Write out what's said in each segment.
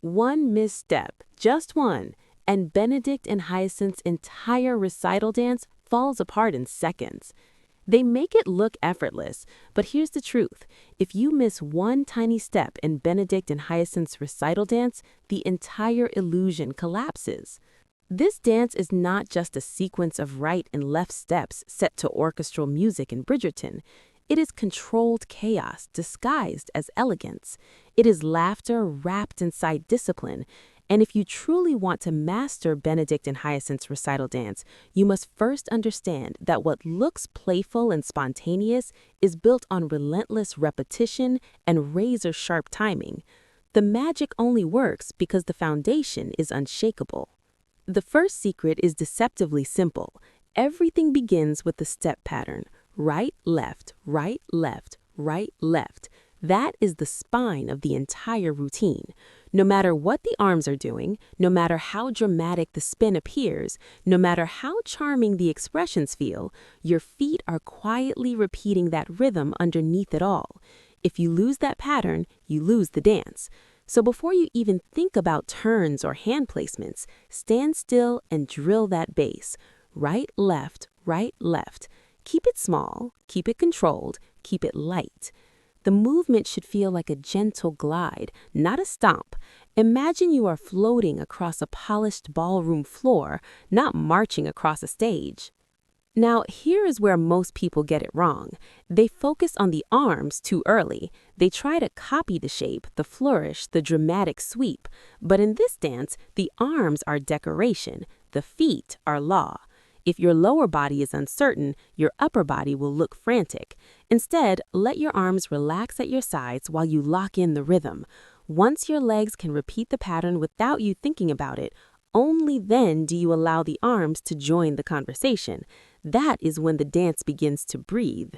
One misstep, just one, and Benedict and Hyacinth's entire recital dance falls apart in seconds. They make it look effortless, but here's the truth. If you miss one tiny step in Benedict and Hyacinth's recital dance, the entire illusion collapses. This dance is not just a sequence of right and left steps set to orchestral music in Bridgerton. It is controlled chaos disguised as elegance. It is laughter wrapped inside discipline. And if you truly want to master Benedict and Hyacinth's recital dance, you must first understand that what looks playful and spontaneous is built on relentless repetition and razor-sharp timing. The magic only works because the foundation is unshakable. The first secret is deceptively simple. Everything begins with the step pattern: right, left, right, left, right, left. That is the spine of the entire routine. No matter what the arms are doing, no matter how dramatic the spin appears, no matter how charming the expressions feel, your feet are quietly repeating that rhythm underneath it all. If you lose that pattern, you lose the dance. So before you even think about turns or hand placements, stand still and drill that bass. Right, left, right, left. Keep it small, keep it controlled, keep it light. The movement should feel like a gentle glide, not a stomp. Imagine you are floating across a polished ballroom floor, not marching across a stage. Now, here is where most people get it wrong. They focus on the arms too early. They try to copy the shape, the flourish, the dramatic sweep. But in this dance, the arms are decoration, the feet are law. If your lower body is uncertain, your upper body will look frantic. Instead, let your arms relax at your sides while you lock in the rhythm. Once your legs can repeat the pattern without you thinking about it, only then do you allow the arms to join the conversation. That is when the dance begins to breathe.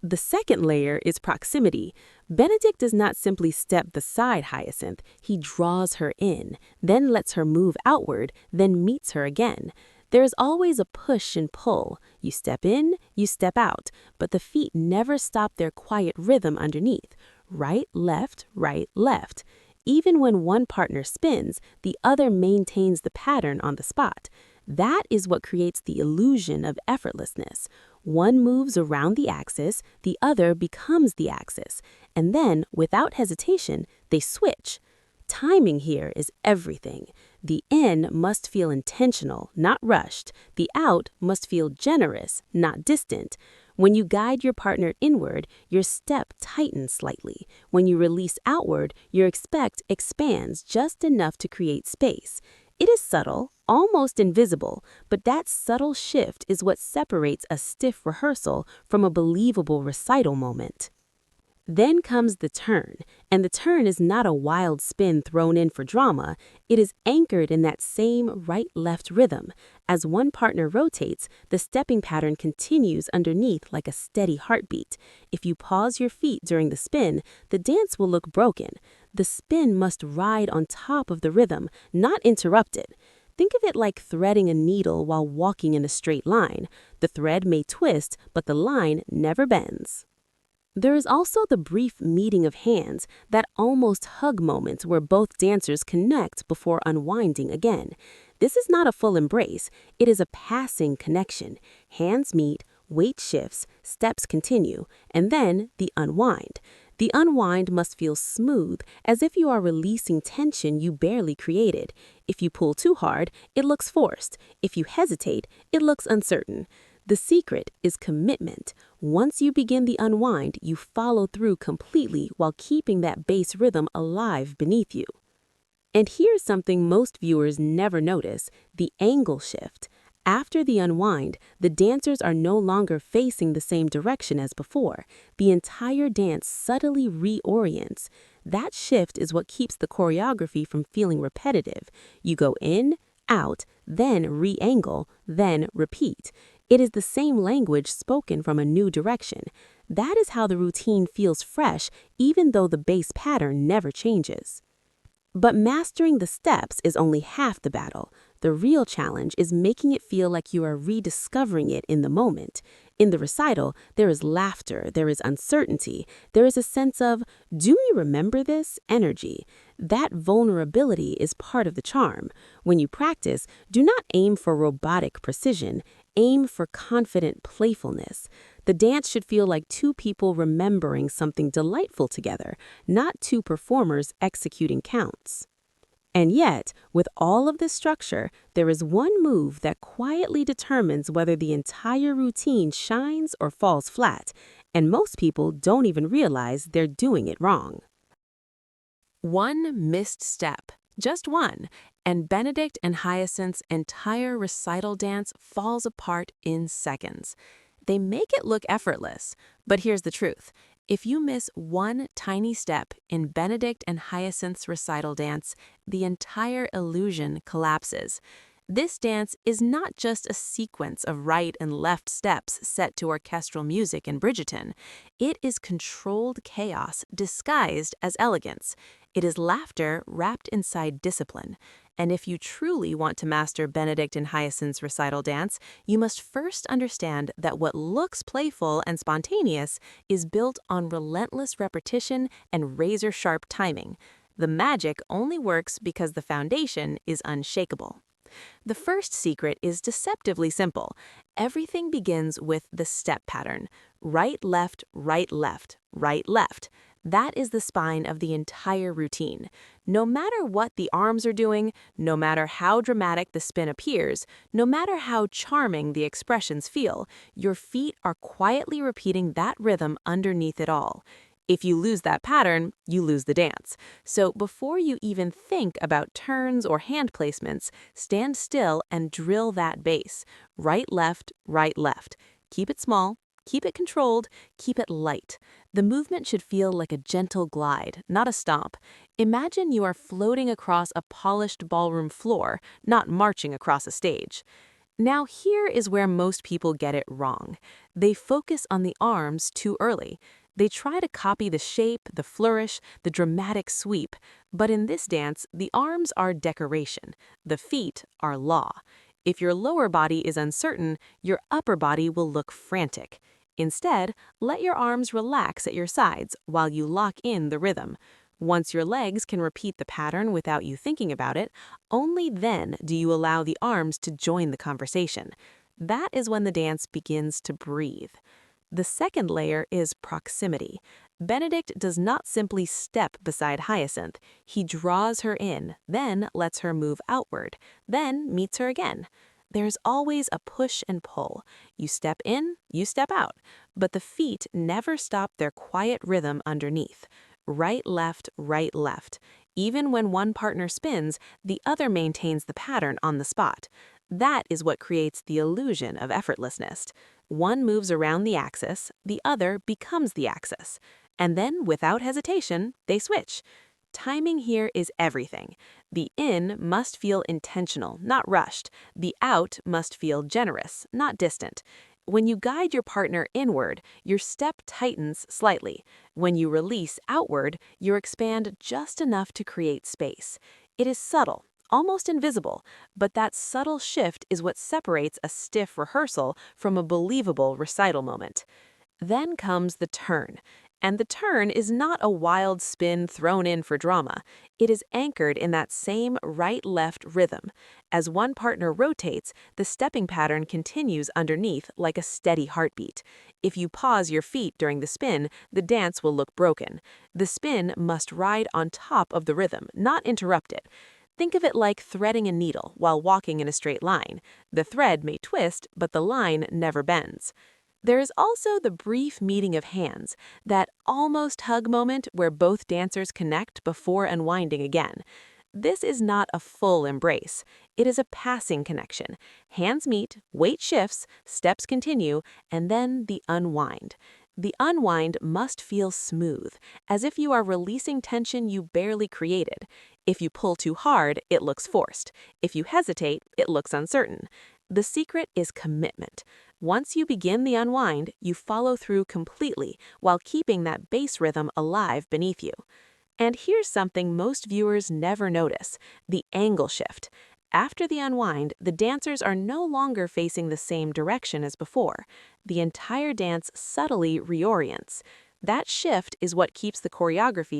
The second layer is proximity. Benedict does not simply step beside Hyacinth. He draws her in, then lets her move outward, then meets her again. There is always a push and pull. You step in, you step out, but the feet never stop their quiet rhythm underneath. Right, left, right, left. Even when one partner spins, the other maintains the pattern on the spot. That is what creates the illusion of effortlessness. One moves around the axis, the other becomes the axis, and then, without hesitation, they switch. Timing here is everything. The in must feel intentional, not rushed. The out must feel generous, not distant. When you guide your partner inward, your step tightens slightly. When you release outward, your expect expands just enough to create space. It is subtle, almost invisible, but that subtle shift is what separates a stiff rehearsal from a believable recital moment. Then comes the turn, and the turn is not a wild spin thrown in for drama. It is anchored in that same right-left rhythm. As one partner rotates, the stepping pattern continues underneath like a steady heartbeat. If you pause your feet during the spin, the dance will look broken. The spin must ride on top of the rhythm, not interrupt it. Think of it like threading a needle while walking in a straight line. The thread may twist, but the line never bends. There is also the brief meeting of hands, that almost hug moment where both dancers connect before unwinding again. This is not a full embrace, it is a passing connection. Hands meet, weight shifts, steps continue, and then the unwind. The unwind must feel smooth, as if you are releasing tension you barely created. If you pull too hard, it looks forced. If you hesitate, it looks uncertain. The secret is commitment. Once you begin the unwind, you follow through completely while keeping that bass rhythm alive beneath you. And here's something most viewers never notice: the angle shift. After the unwind, the dancers are no longer facing the same direction as before. The entire dance subtly reorients. That shift is what keeps the choreography from feeling repetitive. You go in, out, then re-angle, then repeat. It is the same language spoken from a new direction. That is how the routine feels fresh, even though the base pattern never changes. But mastering the steps is only half the battle. The real challenge is making it feel like you are rediscovering it in the moment. In the recital, there is laughter, there is uncertainty, there is a sense of, do we remember this? Energy. That vulnerability is part of the charm. When you practice, do not aim for robotic precision, aim for confident playfulness. The dance should feel like two people remembering something delightful together, not two performers executing counts. And yet, with all of this structure, there is one move that quietly determines whether the entire routine shines or falls flat, and most people don't even realize they're doing it wrong. One missed step, just one, and Benedict and Hyacinth's entire recital dance falls apart in seconds. They make it look effortless, but here's the truth. If you miss one tiny step in Benedict and Hyacinth's recital dance, the entire illusion collapses. This dance is not just a sequence of right and left steps set to orchestral music in Bridgerton. It is controlled chaos disguised as elegance. It is laughter wrapped inside discipline. And if you truly want to master Benedict and Hyacinth's recital dance, you must first understand that what looks playful and spontaneous is built on relentless repetition and razor-sharp timing. The magic only works because the foundation is unshakable. The first secret is deceptively simple. Everything begins with the step pattern. Right, left, right, left, right, left. That is the spine of the entire routine. No matter what the arms are doing, no matter how dramatic the spin appears, no matter how charming the expressions feel, your feet are quietly repeating that rhythm underneath it all. If you lose that pattern, you lose the dance. So before you even think about turns or hand placements, stand still and drill that bass. Right, left, right, left. Keep it small, keep it controlled, keep it light. The movement should feel like a gentle glide, not a stomp. Imagine you are floating across a polished ballroom floor, not marching across a stage. Now here is where most people get it wrong. They focus on the arms too early. They try to copy the shape, the flourish, the dramatic sweep, but in this dance, the arms are decoration, the feet are law. If your lower body is uncertain, your upper body will look frantic. Instead, let your arms relax at your sides while you lock in the rhythm. Once your legs can repeat the pattern without you thinking about it, only then do you allow the arms to join the conversation. That is when the dance begins to breathe. The second layer is proximity. Benedict does not simply step beside Hyacinth. He draws her in, then lets her move outward, then meets her again. There's always a push and pull. You step in, you step out, but the feet never stop their quiet rhythm underneath. Right, left, right, left. Even when one partner spins, the other maintains the pattern on the spot. That is what creates the illusion of effortlessness. One moves around the axis, the other becomes the axis. And then, without hesitation, they switch. Timing here is everything. The in must feel intentional, not rushed. The out must feel generous, not distant. When you guide your partner inward, your step tightens slightly. When you release outward, you expand just enough to create space. It is subtle, almost invisible, but that subtle shift is what separates a stiff rehearsal from a believable recital moment. Then comes the turn. And the turn is not a wild spin thrown in for drama. It is anchored in that same right-left rhythm. As one partner rotates, the stepping pattern continues underneath like a steady heartbeat. If you pause your feet during the spin, the dance will look broken. The spin must ride on top of the rhythm, not interrupt it. Think of it like threading a needle while walking in a straight line. The thread may twist, but the line never bends. There is also the brief meeting of hands, that almost hug moment where both dancers connect before unwinding again. This is not a full embrace. It is a passing connection. Hands meet, weight shifts, steps continue, and then the unwind. The unwind must feel smooth, as if you are releasing tension you barely created. If you pull too hard, it looks forced. If you hesitate, it looks uncertain. The secret is commitment. Once you begin the unwind, you follow through completely while keeping that bass rhythm alive beneath you. And here's something most viewers never notice: the angle shift. After the unwind, the dancers are no longer facing the same direction as before. The entire dance subtly reorients. That shift is what keeps the choreography